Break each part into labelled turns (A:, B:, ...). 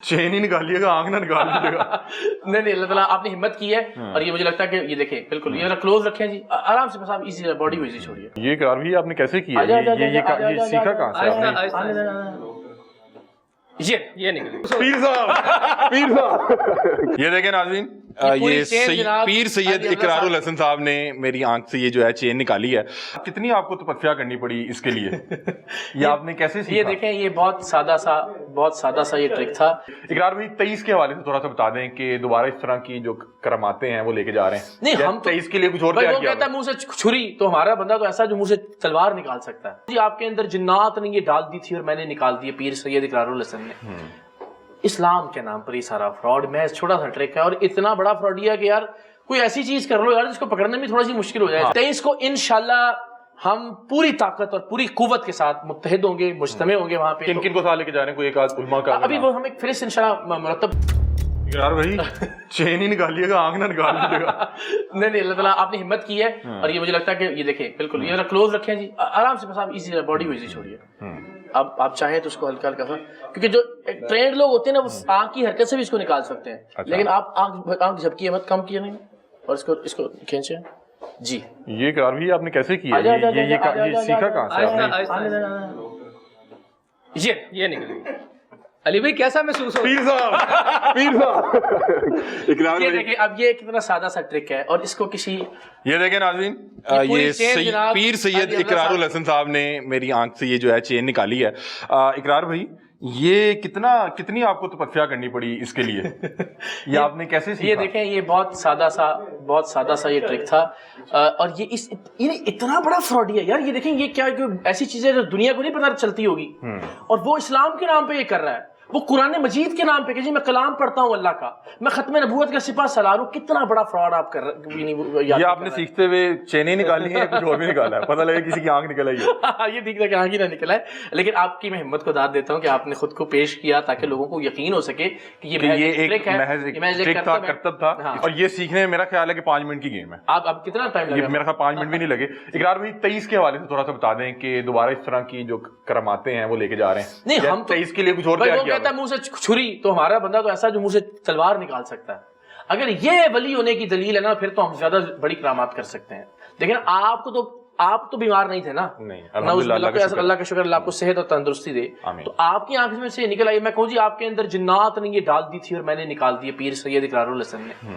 A: چین ہی نکالیے گا، آنکھ نہ نکال لیجیے گا۔
B: نہیں اللہ تعالیٰ آپ نے ہمت کی ہے، اور یہ مجھے لگتا ہے کہ یہ دیکھیں بالکل یہ کلوز رکھیں جی، آرام سے، بس آپ ایزی باڈی کو ایزی چھوڑیے۔
A: یہ اقرار بھی آپ نے کیسے کیا؟ یہ سیکھا کہاں سے آپ نے؟
B: یہ نکلی
A: پیر صاحب یہ دیکھیں ناظرین، یہ پیر سید اقرار الحسن صاحب نے میری آنکھ سے یہ جو ہے چین نکالی ہے۔ کتنی آپ کو تپسیا کرنی پڑی اس کے لیے؟ یہ آپ نے کیسے سیکھا؟
B: یہ دیکھیں یہ بہت سادہ سا یہ ٹرک تھا۔
A: اقرار بھائی 23 کے حوالے سے تھوڑا سا بتا دیں کہ دوبارہ اس طرح کی جو کراماتیں ہیں وہ لے کے جا رہے ہیں۔
B: نہیں ہم
A: 23 کے لیے کچھ اور
B: وہ
A: کیا
B: کہتا ہے منہ سے چھری، تو ہمارا بندہ تو ایسا جو منہ سے تلوار نکال سکتا ہے جی۔ آپ کے اندر جنات نے یہ ڈال دی تھی اور میں نے نکال دی، پیر سید اقرار الحسن نے۔ اسلام کے نام پر یہ سارا فراڈ، میں چھوٹا سا ٹرک ہے اور اتنا بڑا فراڈ ہے کہ یار کوئی ایسی چیز کر لو یار جس کو پکڑنے میں تھوڑا سی مشکل ہو جائے۔ 23 کو انشاءاللہ ہم پوری طاقت اور پوری قوت کے ساتھ متحد ہوں گے، مجتمع ہوں گے وہاں پہ۔
A: کن کو ساتھ لے کے جا رہے ہیں؟ کوئی ایک آدھ علماء کا
B: ابھی وہ ہم ایک فہرست انشاءاللہ مرتب۔
A: اقرار بھائی چین ہی نکالیے گا، آنکھ نہ نکال لیجیے گا۔
B: نہیں اللہ تعالیٰ آپ نے ہمت کی ہے، اور یہ مجھے لگتا ہے کہ یہ دیکھیں بالکل یہ کلوز رکھیں جی، آرام سے، بس آپ ایزی باڈی کو ایزی چھوڑیے۔ اب آپ چاہیں تو اس کو ہلکا ہلکا، کیونکہ جو ٹرینڈ لوگ ہوتے ہیں نا وہ آنکھ کی حرکت سے بھی اس کو نکال سکتے ہیں، لیکن آپ آنکھ جھپکیے مت، کم کیے نہیں، اور اس کو کھینچیں جی۔
A: یہ اقرار بھی آپ نے کیسے کیا؟ یہ سیکھا کہاں سے آپ نے؟
B: یہ نکلی علی بھائی کیسا محسوس ہو؟
A: پیر صاحب اقرار
B: یہ دیکھیں اب یہ کتنا سادہ سا ٹرک ہے، اور اس کو کسی
A: یہ دیکھیں ناظرین، یہ پیر سید اقرار الحسن صاحب نے میری آنکھ سے یہ جو ہے چین نکالی ہے۔ اقرار بھائی یہ کتنی آپ کو تپسیا کرنی پڑی اس کے لیے؟ یہ آپ نے کیسے سیکھا؟
B: یہ دیکھیں یہ بہت سادہ سا یہ ٹرک تھا، اور یہ اتنا بڑا فراڈ ہے یار۔ یہ دیکھیں یہ کیا ایسی چیزیں جو دنیا کو نہیں پتہ چلتی ہوگی، اور وہ اسلام کے نام پہ یہ کر رہا ہے، وہ قرآن مجید کے نام پہ کہ جی میں کلام پڑھتا ہوں اللہ کا، میں ختم نبوت کا سپاہ سالار ہوں۔ کتنا بڑا فراڈ آپ کر رہے ہیں۔
A: یہ آپ نے سیکھتے ہوئے چینیں نکالی ہیں، کچھ اور بھی نکالا ہے؟ پتہ لگا کسی کی آنکھ نکل آئی ہے۔
B: یہ دکھ رہا کہ آنکھ ہی نہ نکلا ہے، لیکن آپ کی میں ہمت کو داد دیتا ہوں کہ آپ نے خود کو پیش کیا تاکہ لوگوں کو یقین ہو سکے کہ یہ
A: ایک محض ٹرک تھا، کرتب تھا، اور یہ سیکھنے میں میرا خیال ہے کہ 5 منٹ کی گیم ہے۔
B: آپ کتنا ٹائم لگا؟
A: میرا خیال 5 منٹ بھی نہیں لگے۔ اقرار بھائی 23 کے حوالے سے تھوڑا سا بتا دیں کہ دوبارہ اس طرح کی جو کراماتیں ہیں وہ لے کے جا رہے ہیں۔
B: نہیں ہم
A: 23 کے لیے کچھ اور کیا
B: کیا؟ کہتا ہے منہ سے چھری، تو ہمارا بندہ تو ایسا جو منہ سے تلوار نکال سکتا ہے۔ اگر یہ ولی ہونے کی دلیل ہے نا، پھر تو ہم زیادہ بڑی کرامات کر سکتے ہیں۔ لیکن آپ تو بیمار نہیں تھے نا؟
A: نہیں،
B: اللہ کا شکر، اللہ آپ کو صحت اور تندرستی دے۔ تو آپ کی آنکھ میں سے نکل آئی، میں کہوں جی آپ کے اندر جنات نے یہ ڈال دی تھی اور میں نے نکال دی، پیر سید اقرار الحسن نے۔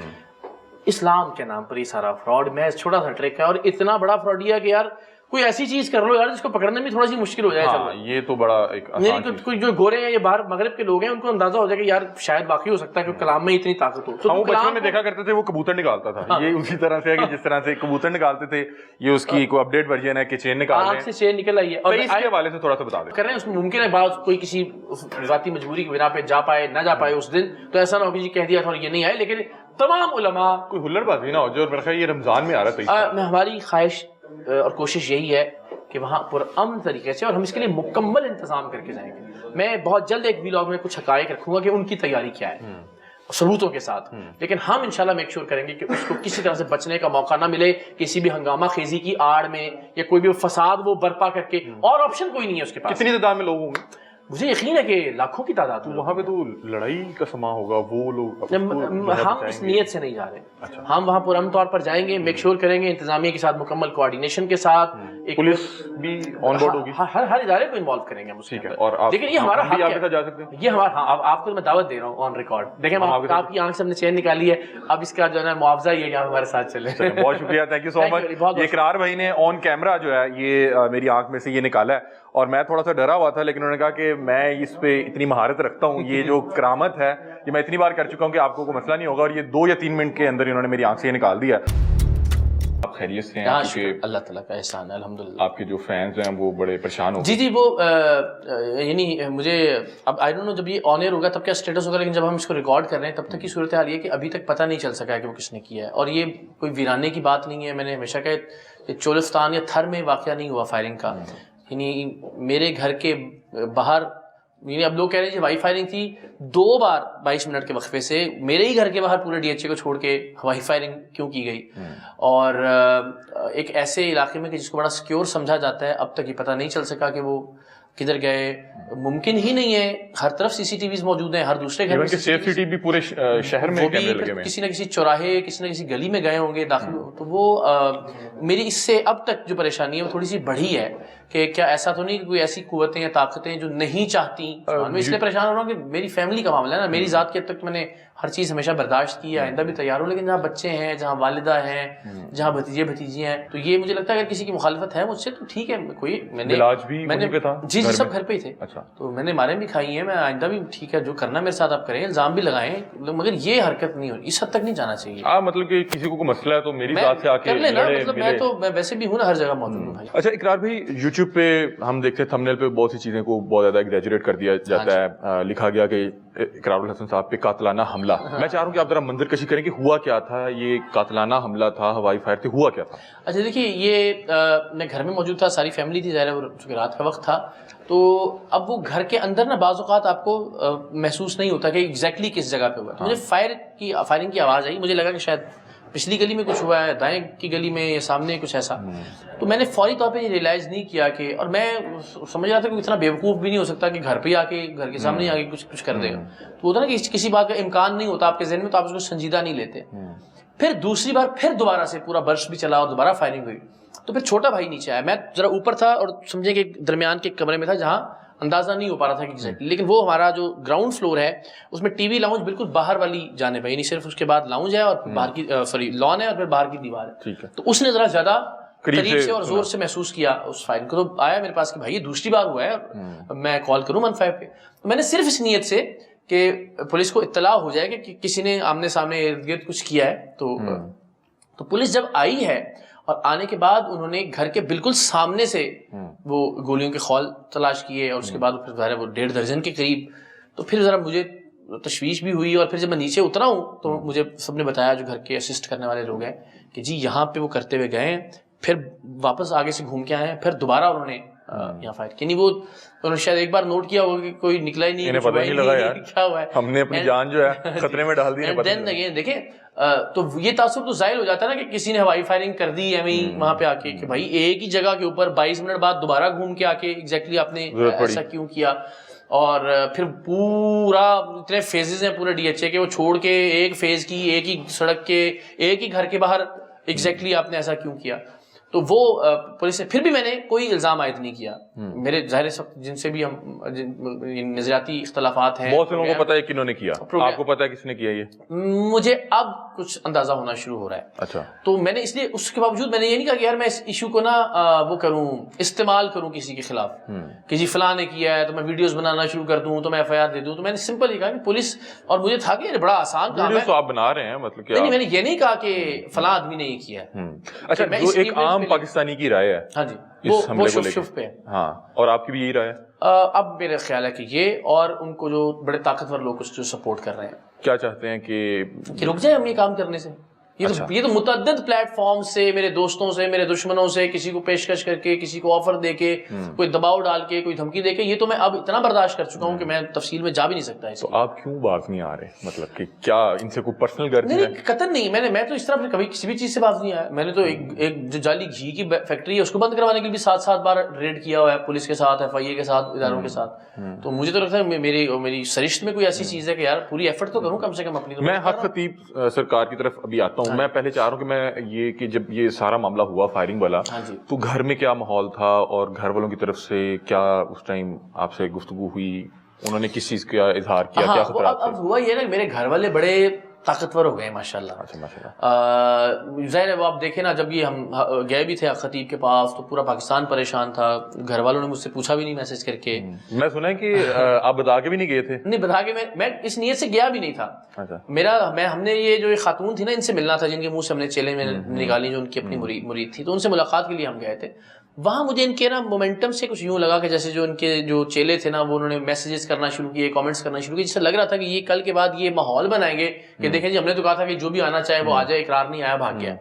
B: اسلام کے نام پر یہ سارا فراڈ، میں چھوٹا سا ٹرک ہے اور اتنا بڑا فراڈ ہے کہ یار کوئی ایسی چیز کر لو یار جس کو پکڑنے میں تھوڑا سی مشکل ہو جائے۔
A: یہ تو بڑا ایک
B: کوئی جو گورے ہیں، یہ باہر مغرب کے لوگ ہیں، ان کو اندازہ ہو جائے کہ یار شاید واقعی ہو سکتا ہے کہ کلام میں اتنی طاقت ہو۔
A: وہ بچپن میں دیکھا کرتے تھے وہ کبوتر نکالتا تھا، یہ اسی طرح سے ہے کہ جس طرح سے کبوتر نکالتے تھے، یہ اس کی کوئی اپڈیٹ ورژن ہے کہ چین نکال رہے ہیں۔
B: سے چین نکل آئی ہے، اور
A: اس کے حوالے سے تھوڑا سا بتا دیں۔
B: کر رہے ہیں اس میں ممکن ہے بعض کوئی کسی ذاتی مجبوری کی بنا پہ جا پائے نہ جا پائے اس دن، تو ایسا نہ ہو کہ جی کہہ دیا تھا اور یہ نہیں آئے۔ لیکن تمام علماء
A: کوئی ہلڑ بازی نہ ہو جو، میرا خیال یہ رمضان میں آ رہا ہے۔
B: ہماری خواہش اور کوشش یہی ہے کہ وہاں پرامن طریقے سے، اور ہم اس کے لیے مکمل انتظام کر کے جائیں گے۔ میں بہت جلد ایک ویلاگ میں کچھ حقائق رکھوں گا کہ ان کی تیاری کیا ہے ثبوتوں کے ساتھ، لیکن ہم انشاءاللہ میک شور کریں گے کہ اس کو کسی طرح سے بچنے کا موقع نہ ملے، کسی بھی ہنگامہ خیزی کی آڑ میں یا کوئی بھی فساد وہ برپا کر کے، اور آپشن کوئی نہیں ہے اس کے پاس۔
A: کتنی تعداد میں لوگ ہوں گے؟
B: مجھے یقین ہے کہ لاکھوں کی تعداد میں۔
A: وہاں پہ تو لڑائی کا سما ہوگا، وہ لوگ
B: ہم اس نیت سے نہیں جا رہے، ہم وہاں پرامن طور پر جائیں گے، میک شور کریں گے انتظامیہ کے ساتھ مکمل کوآرڈینیشن کے ساتھ،
A: پولیس بھی آن بورڈ ہوگی،
B: ہر ادارے کو انوالو کریں گے ہم۔
A: ٹھیک ہے، اور
B: لیکن یہ ہمارا حق ہے،
A: جا سکتے ہیں
B: یہ ہمارا، آپ کو میں دعوت دے رہا ہوں آن ریکارڈ۔ دیکھیں آپ کی آنکھ سے ہم نے چین نکالی ہے، اب اس کا جو ہے نا معاوضہ یہ ہے کہ آپ ہمارے ساتھ چلیں۔
A: بہت شکریہ، تھینک یو سو مچ۔ یہ اقرار بھائی نے آن کیمرہ جو ہے یہ میری آنکھ میں سے یہ نکالا ہے، اور میں تھوڑا سا ڈرا ہوا تھا، لیکن انہوں نے کہا کہ میں اس پہ اتنی مہارت رکھتا ہوں، یہ جو کرامت ہے یہ میں اتنی بار کر چکا ہوں کہ آپ کو کوئی مسئلہ نہیں ہوگا، اور یہ 2 یا 3 منٹ کے اندر انہوں نے میری آنکھ سے یہ نکال دیا۔ آپ خیریت سے ہیں؟
B: اللہ تعالیٰ کا احسان ہے الحمدللہ۔
A: آپ کے جو فینز ہیں وہ بڑے پریشان ہو
B: جی وہ یعنی مجھے اب آئی ڈونٹ نو جب یہ آن ایئر ہوگا تب کیا اسٹیٹس ہوگا، لیکن جب ہم اس کو ریکارڈ کر رہے ہیں تب تک کی صورتحال یہ ہے کہ ابھی تک پتہ نہیں چل سکا ہے کہ وہ کس نے کیا ہے، اور یہ کوئی ویرانے کی بات نہیں ہے۔ میں نے ہمیشہ کہا کہ چولستان یا تھر میں واقعہ نہیں ہوا فائرنگ کا، یعنی میرے گھر کے باہر، یعنی اب لوگ کہہ رہے ہیں کہ ہوائی فائرنگ تھی 2 بار 22 منٹ کے وقفے سے، میرے ہی گھر کے باہر پورے DHA کو چھوڑ کے ہوائی فائرنگ کیوں کی گئی، اور ایک ایسے علاقے میں کہ جس کو بڑا سیکیور سمجھا جاتا ہے، اب تک یہ پتہ نہیں چل سکا کہ وہ کدھر گئے, ممکن ہی نہیں ہے. ہر طرف سی سی ٹی ویز موجود ہیں, ہر دوسرے گھر میں
A: سیفٹی بھی پورے شہر میں کیمرے لگے ہوئے ہیں.
B: کسی نہ کسی چوراہے, کسی نہ کسی گلی میں گئے ہوں گے داخل. تو وہ میری اس سے اب تک جو پریشانی ہے وہ تھوڑی سی بڑھی ہے کہ کیا ایسا تو نہیں کہ کوئی ایسی قوتیں یا طاقتیں جو نہیں چاہتی. میں اس لیے پریشان ہو رہا ہوں کہ میری فیملی کا معاملہ ہے نا, میری ذات کے حد تک میں نے ہر چیز ہمیشہ برداشت کی ہے, آئندہ بھی تیار ہوں, لیکن جہاں بچے ہیں, جہاں والدہ ہیں, جہاں بھتیجے بھتیجی ہیں, تو یہ مجھے لگتا ہے اگر کسی کی مخالفت ہے مجھ سے تو ٹھیک ہے, کوئی میں نے جی سب گھر پہ ہی تھے. تو میں نے ماریں بھی کھائی ہیں, میں آئندہ بھی ٹھیک ہے جو کرنا میرے ساتھ آپ کریں, الزام بھی لگائیں, مگر یہ حرکت نہیں ہو, اس حد تک نہیں جانا چاہیے.
A: مطلب کہ کسی کو مسئلہ ہے تو میری ذات سے آ کے
B: مطلب میں ویسے بھی ہوں نا, ہر جگہ موجود ہوں بھائی.
A: اچھا اقرار بھائی, یوٹیوب پہ ہم دیکھتے ہیں تھمبنیل پہ بہت سی چیزیں کو بہت زیادہ ایگزیجریٹ کر دیا جاتا ہے, لکھا گیا کہ اقرار الحسن صاحب پہ قاتلانہ حملہ. میں چاہ رہا ہوں کہ آپ ذرا منظر کشی کریں کہ ہوا کیا تھا, یہ قاتلانہ حملہ تھا, ہوائی فائر تھی, ہوا کیا تھا؟
B: اچھا دیکھیے, یہ میں گھر میں موجود تھا, ساری فیملی تھی, ظاہر ہے وہ چونکہ رات کا وقت تھا, تو اب وہ گھر کے اندر نا بعض اوقات آپ کو محسوس نہیں ہوتا کہ ایگزیکٹلی کس جگہ پہ ہوا. تو مجھے فائرنگ کی آواز آئی, مجھے لگا کہ شاید پچھلی گلی میں کچھ ہوا ہے, دائیں کی گلی میں یا سامنے کچھ ایسا. تو میں نے فوری طور پہ یہ ریئلائز نہیں کیا کہ, اور میں سمجھ رہا تھا کہ اتنا بیوقوف بھی نہیں ہو سکتا کہ گھر پہ آ کے گھر کے سامنے آ کے کچھ کر دے گا. تو ہوتا نا کہ کسی بات کا امکان نہیں ہوتا آپ کے ذہن میں, تو آپ اس کو سنجیدہ نہیں لیتے. پھر دوسری بار پھر دوبارہ سے پورا برش بھی چلا اور دوبارہ فائرنگ ہوئی. تو پھر چھوٹا بھائی نیچے آیا, میں ذرا اوپر تھا اور سمجھے کہ درمیان کے کمرے میں تھا جہاں اندازہ نہیں ہو پا رہا تھا کہ لیکن وہ ہمارا جو گراؤنڈ فلور ہے اس میں ٹی وی لاؤنج بالکل باہر والی جانب ہے, یعنی صرف اس کے بعد لاؤنج ہے اور باہر کی لان ہے اور پھر باہر کی دیوار ہے. تو اس نے ذرا زیادہ قریب سے اور زور سے محسوس کیا اس فائرنگ کو. تو آیا میرے پاس کہ بھائی یہ دوسری بار ہوا ہے, میں کال کروں 15 پہ. تو میں نے صرف اس نیت سے کہ پولیس کو اطلاع ہو جائے کہ کسی نے آمنے سامنے ارد گرد کچھ کیا ہے. تو پولیس جب آئی ہے اور آنے کے بعد انہوں نے گھر کے بالکل سامنے سے وہ گولیوں کے خول تلاش کیے, اور اس کے بعد پھر ظاہر ہے وہ 1.5 درجن کے قریب. تو پھر ذرا مجھے تشویش بھی ہوئی, اور پھر جب میں نیچے اترا ہوں تو مجھے سب نے بتایا جو گھر کے اسسٹ کرنے والے لوگ ہیں کہ جی یہاں پہ وہ کرتے ہوئے گئے ہیں, پھر واپس آگے سے گھوم کے آئے ہیں, پھر دوبارہ انہوں نے یہاں فائر کی. نہیں وہ انہوں نے شاید ایک بار نوٹ کیا ہوگا کہ کوئی نکلا ہی نہیں,
A: پتہ نہیں لگا یار
B: کیا ہوا ہے,
A: ہم نے اپنی جان جو ہے خطرے میں ڈال دی.
B: دین اگین دیکھیں تو یہ تعصب تو ظاہر ہو جاتا ہے نا کہ کسی نے ہوائی فائرنگ کر دی ہے وہاں پہ آ کے کہ بھائی ایک ہی جگہ کے اوپر 22 منٹ بعد دوبارہ گھوم کے آ کے ایگزیکٹلی آپ نے ایسا کیوں کیا. اور پھر پورا اتنے فیزز ہیں پورے DHA کے, وہ چھوڑ کے ایک فیز کی ایک ہی سڑک کے ایک ہی گھر کے باہر ایگزیکٹلی آپ نے ایسا کیوں کیا. تو وہ پولیس سے پھر بھی میں نے کوئی الزام عائد نہیں کیا. میرے ظاہر جن سے بھی ہم نظریاتی اختلافات ہیں,
A: بہت سے لوگوں کو پتا ہے کنہوں نے کیا, آپ کو پتا ہے کس نے کیا؟ یہ
B: مجھے اب کچھ اندازہ ہونا شروع ہو رہا ہے.
A: اچھا,
B: تو میں نے اس لیے اس کے باوجود میں نے یہ نہیں کہا کہ یار میں اس ایشو کو نا وہ کروں, استعمال کروں کسی کے خلاف کہ جی فلاں نے کیا ہے تو میں ویڈیوز بنانا شروع کر دوں, تو میں FIR دے دوں. تو میں نے سمپل یہ کہا کہ پولیس, اور مجھے تھا کہ بڑا آسان کام ہے,
A: تو آپ بنا رہے ہیں مطلب کہ
B: نہیں میں نے یہ نہیں کہا کہ فلاں آدمی نے یہ کیا ہے.
A: اچھا, جو ایک عام پاکستانی کی رائے ہے,
B: ہاں جی وہ شف پہ,
A: ہاں, اور آپ کی بھی یہی رائے ہے؟
B: اب میرا خیال ہے کہ یہ اور ان کو جو بڑے طاقتور لوگ جو سپورٹ کر رہے ہیں
A: کیا چاہتے ہیں کہ
B: رک جائیں ہم یہ کام کرنے سے. یہ تو متعدد پلیٹ فارم سے, میرے دوستوں سے, میرے دشمنوں سے, کسی کو پیشکش کر کے, کسی کو آفر دے کے, کوئی دباؤ ڈال کے, کوئی دھمکی دے کے, یہ تو میں اب اتنا برداشت کر چکا ہوں کہ میں تفصیل میں جا بھی نہیں سکتا.
A: تو آپ کیوں باز نہیں آ رہے, مطلب کہ کیا ان سے کوئی پرسنل غرض ہے؟
B: نہیں قطعاً نہیں, میں تو اس طرح کبھی کسی بھی چیز سے باز نہیں آیا. میں نے تو ایک جو جعلی گھی کی فیکٹری ہے اس کو بند کروانے کے لیے بھی 7 بار ریڈ کیا ہوا ہے, پولیس کے ساتھ, FIA کے ساتھ, اداروں کے ساتھ. تو مجھے تو لگتا ہے میری سرشت میں کوئی ایسی چیز ہے کہ یار پوری ایفرٹ تو کروں کم سے کم اپنی.
A: میں حق خطیب سرکار کی طرف ابھی آتا ہوں. میں پہلے چاہ رہا ہوں کہ میں یہ کہ جب یہ سارا معاملہ ہوا فائرنگ والا, تو گھر میں کیا ماحول تھا اور گھر والوں کی طرف سے کیا اس ٹائم آپ سے گفتگو ہوئی, انہوں نے کس چیز کا اظہار کیا, کیا خطرات تھے؟
B: اب ہوا یہ نا میرے گھر والے بڑے طاقتور ہو گئے ماشاءاللہ. ظاہر ہے وہ آپ دیکھیں نا, جب یہ ہم گئے بھی تھے خطیب کے پاس تو پورا پاکستان پریشان تھا. گھر والوں نے مجھ سے پوچھا بھی نہیں میسج کر کے.
A: میں سنا ہے کہ آپ بتا کے بھی نہیں گئے تھے.
B: نہیں بتا کے میں اس نیت سے گیا بھی نہیں تھا. ہم نے یہ جو خاتون تھی نا, ان سے ملنا تھا جن کے منہ سے ہم نے چیلے میں نکالی, جو ان کی اپنی مرید تھی, تو ان سے ملاقات کے لیے ہم گئے تھے. وہاں مجھے ان کے نا مومنٹم سے کچھ یوں لگا کہ جیسے جو ان کے جو چیلے تھے نا, وہ انہوں نے میسیجز کرنا شروع کیے, کامنٹس کرنا شروع کیے, جس سے لگ رہا تھا کہ یہ کل کے بعد یہ ماحول بنائیں گے کہ دیکھیں جی ہم نے تو کہا تھا کہ جو بھی آنا چاہے وہ آ جائے, اقرار نہیں آیا بھاگ گیا.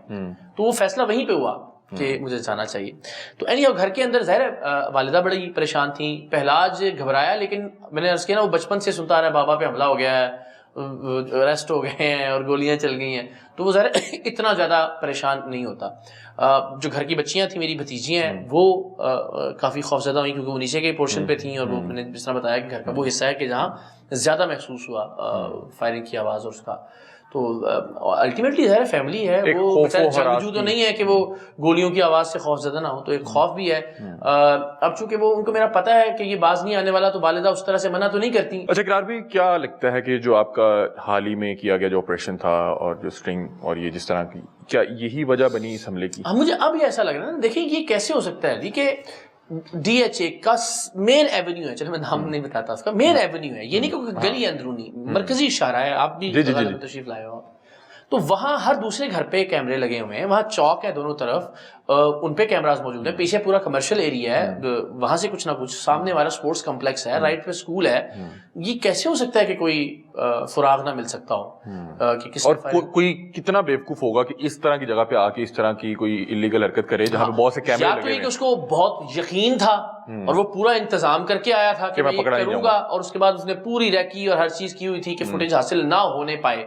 B: تو وہ فیصلہ وہیں پہ ہوا کہ مجھے جانا چاہیے. تو گھر کے اندر ظاہر والدہ بڑی پریشان تھیں. پہلاج گھبرایا, لیکن میں نے عرض کیا نا وہ بچپن سے سنتا رہا بابا پہ حملہ ہو گیا ہے, اریسٹ ہو گئے ہیں اور گولیاں چل گئی ہیں. تو وہ ظاہر اتنا زیادہ پریشان نہیں ہوتا. جو گھر کی بچیاں تھیں میری بھتیجیاں ہیں وہ کافی خوفزدہ ہوئی کیونکہ وہ نیچے کے پورشن پہ تھیں اور وہ میں نے جس طرح بتایا کہ گھر کا وہ حصہ ہے کہ جہاں زیادہ محسوس ہوا فائرنگ کی آواز اور اس کا. تو الٹیمیٹلی ظاہر فیملی ہے وہ وجود تو نہیں ہے کہ وہ گولیوں کی آواز سے خوف زدہ نہ ہو, تو ایک خوف بھی ہے. اب چونکہ وہ ان کو میرا پتا ہے کہ یہ باز نہیں آنے والا تو والدہ اس طرح سے منع تو نہیں کرتی.
A: اچھا اقرار بھائی, کیا لگتا ہے کہ جو آپ کا حال ہی میں کیا گیا جو آپریشن تھا اور جو اسٹرنگ اور یہ جس طرح کی, کیا یہی وجہ بنی اس حملے کی؟
B: مجھے اب یہ ایسا لگ رہا ہے نا, دیکھیں یہ کیسے ہو سکتا ہے کہ ڈی ایچ اے کا مین ایونیو ہے, چلو میں نام نہیں بتاتا اس کا, مین ایونیو ہے, یہ نہیں کہ گلی اندرونی مرکزی اشارہ ہے, آپ بھی تشریف لائے ہو, تو وہاں ہر دوسرے گھر پہ کیمرے لگے ہوئے ہیں, وہاں چوک ہے دونوں طرف, ان پہ کیمراز موجود ہیں, پیچھے پورا کمرشل ایریا ہے, وہاں سے کچھ نہ کچھ, سامنے والا سپورٹس کمپلیکس ہے, رائٹ پہ اسکول ہے. یہ کیسے ہو سکتا ہے کہ کوئی فراغ نہ مل سکتا ہو کہ کسی,
A: اور کوئی کتنا بیوقوف ہوگا کہ اس طرح کی جگہ پہ آ کے اس طرح کی کوئی الیگل حرکت کرے جہاں پہ بہت سے کیمرے لگے ہوئے ہیں.
B: یا تو اس کو بہت یقین تھا اور وہ پورا انتظام کر کے آیا تھا کہ میں کروں گا, اور اس کے بعد اس نے پوری ریکی اور ہر چیز کی ہوئی تھی کہ فوٹیج حاصل نہ ہونے پائے.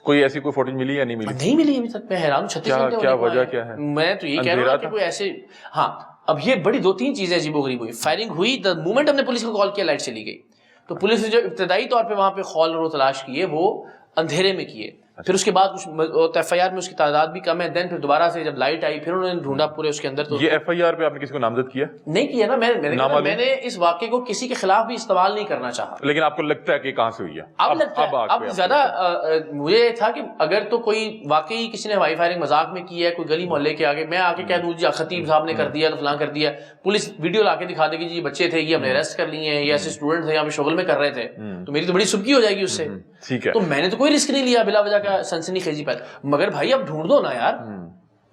A: کوئی ایسی کوئی فوٹیج ملی یا نہیں ملی؟
B: نہیں ملی ابھی تک, میں حیران ہوں. 36 گھنٹے
A: کیا وجہ کیا ہے؟
B: میں تو یہ کہہ رہا ہوں کہ کوئی ایسے, ہاں اب یہ بڑی 2-3 چیزیں عجیب و غریب ہوئی. فائرنگ ہوئی, دا مومنٹ ہم نے پولیس کو کال کیا لائٹ چلی گئی, تو پولیس نے جو ابتدائی طور پہ وہاں پہ خول رو تلاش کیے وہ اندھیرے میں کیے, پھر اس کے بعد کچھ ایف آئی آر میں اس کی تعداد بھی کم ہے, دین پھر دوبارہ سے جب لائٹ آئی پھر انہوں نے ڈھونڈا پورے اس کے اندر. تو
A: یہ ایف آئی آر پہ آپ نے کسی کو نامزد کیا؟
B: نہیں کیا نا, میں نے اس واقعے کو کسی کے خلاف بھی استعمال نہیں کرنا چاہا.
A: لیکن آپ کو لگتا ہے کہ کہاں سے ہوئی ہے؟
B: اب لگتا ہے, اب زیادہ مجھے یہ تھا کہ اگر تو کوئی واقعی کسی نے ہوائی فائرنگ مذاق میں کی ہے, کوئی گلی محلے کے آگے, میں آ کے کہہ دوں جی خطیب صاحب نے کر دیا تو فلاں کر دیا, پولیس ویڈیو لا کے دکھا دے گی جی بچے تھے یہ ہم نے اریسٹ کر لیے ہیں, یہ ایسے اسٹوڈنٹ تھے یہاں پہ شغل میں کر رہے تھے, تو میری تو بڑی سبکی ہو جائے گی اس سے.
A: ٹھیک ہے,
B: تو میں نے تو کوئی رسک نہیں لیا بلا وجہ کا سنسنی خیزی پر, مگر بھائی اب ڈھونڈ دو نا یار,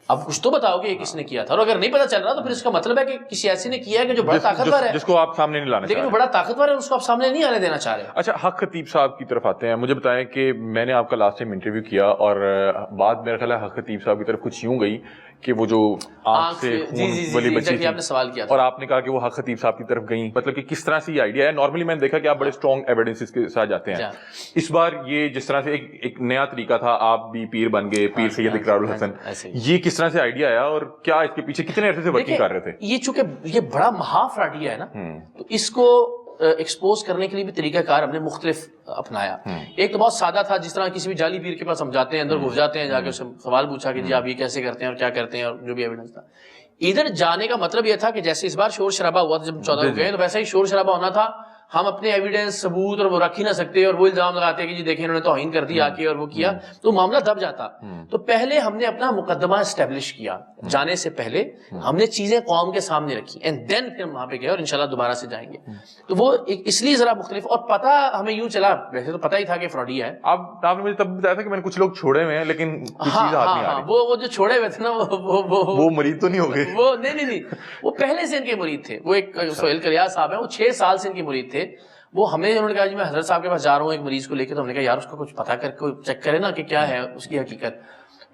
B: اب کچھ تو بتاؤ کہ یہ کس نے کیا تھا, اور اگر نہیں پتا چل رہا تو پھر اس کا مطلب ہے کہ کسی ایسے نے کیا ہے کہ جو بڑا طاقتور ہے,
A: جس کو آپ سامنے نہیں لانا چاہ رہے,
B: لیکن جو بڑا طاقتور ہے اس کو آپ سامنے نہیں آنے دینا چاہ رہے.
A: اچھا, حق خطیب صاحب کی طرف آتے ہیں. مجھے بتائیں کہ میں نے آپ کا لاسٹ ٹائم انٹرویو کیا اور بات میرا خیال ہے حق خطیب صاحب کی طرف کچھ یوں گئی کہ وہ جو آنکھ سے خون والی بچی تھی,
B: آپ نے سوال کیا
A: اور آپ نے کہا کہ وہ حق خطیب صاحب کی طرف گئیں, مطلب کہ کس طرح سے یہ آئیڈیا ہے. نارملی میں نے دیکھا کہ آپ بڑے اسٹرانگ ایویڈنسز کے ساتھ جاتے ہیں, اس بار یہ جس طرح سے ایک نیا طریقہ تھا, آپ بھی پیر بن گئے, پیر سید اقرار الحسن, یہ کس طرح سے آئیڈیا آیا اور کیا اس کے پیچھے کتنے عرصے سے ورکنگ کر رہے تھے؟
B: یہ چونکہ یہ بڑا محاف آئیڈیا ہے نا, تو اس کو ایکسپوز کرنے کے لیے بھی طریقہ کار ہم نے مختلف اپنایا. ایک تو بہت سادہ تھا, جس طرح کسی بھی جعلی پیر کے پاس ہم جاتے ہیں, اندر گھس جاتے ہیں, جا کے اس سے سوال پوچھا کہ جی آپ یہ کیسے کرتے ہیں اور کیا کرتے ہیں, اور جو بھی ایویڈنس تھا. ادھر جانے کا مطلب یہ تھا کہ جیسے اس بار شور شرابہ ہوا تھا جب 14 گئے, تو ویسا ہی شور شرابہ ہونا تھا. ہم اپنے ایویڈنس ثبوت اور وہ رکھ ہی نہ سکتے, اور وہ الزام لگاتے کہ جی دیکھیں انہوں نے توہین کر دی آ کے اور وہ کیا, تو معاملہ دب جاتا. تو پہلے ہم نے اپنا مقدمہ اسٹیبلش کیا, جانے سے پہلے ہم نے چیزیں قوم کے سامنے رکھی, اینڈ دین پھر ہم وہاں پہ گئے اور انشاءاللہ دوبارہ سے جائیں گے. تو وہ اس لیے ذرا مختلف, اور پتہ ہمیں یوں چلا, ویسے تو پتہ ہی تھا کہ فراڈی ہے.
A: آپ نے مجھے تب بتایا تھا کہ میں نے کچھ لوگ چھوڑے ہوئے ہیں لیکن کوئی چیز ہاتھ نہیں آ رہی.
B: وہ جو چھوڑے ہوئے تھے نا
A: وہ مریض تو نہیں ہو گئے؟
B: وہ نہیں, وہ پہلے سے ان کے مرید تھے. وہ ایک سہیل کریاز صاحب ہیں, وہ 6 سال سے ان کے مرید تھے. وہ ہمیں انہوں نے کہا جی میں حضرت صاحب کے پاس جا رہا ہوں ایک مریض کو لے کے, تو ہم نے کہا یار اس کو کچھ پتہ کر کے چیک کرے نا کہ کیا ہے اس کی حقیقت.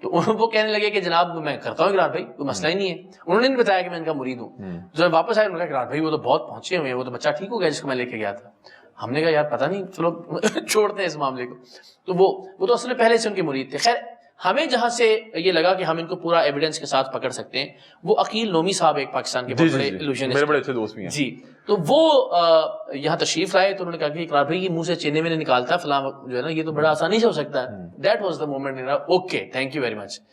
B: تو وہ کہنے لگے کہ جناب میں کرتا ہوں اقرار بھائی, کوئی مسئلہ ہی نہیں ہے. انہوں نے نہیں بتایا کہ میں ان کا مرید ہوں. جب واپس آئے انہوں نے کہا اقرار بھائی وہ تو بہت پہنچے ہوئے ہیں, وہ تو بچہ ٹھیک ہو گیا جس کو میں لے کے گیا تھا. ہم نے کہا یار پتہ نہیں, چلو چھوڑتے ہیں اس معاملے کو. تو وہ تو اصل میں پہلے سے ان کے مرید تھے. خیر ہمیں جہاں سے یہ لگا کہ ہم ان کو پورا ایویڈنس کے ساتھ پکڑ سکتے ہیں, وہ عقیل نومی صاحب ایک پاکستان کے بہت بڑے ایلوژنسٹ,
A: میرے بڑے اچھے دوست بھی ہیں
B: جی, تو وہ یہاں تشریف لائے. تو انہوں نے کہا کہ اقرار بھائی یہ منہ سے چینے میں نکالتا ہے فلاں جو ہے نا, یہ تو بڑا آسانی سے ہو سکتا ہے. That was the moment. Okay thank you very much.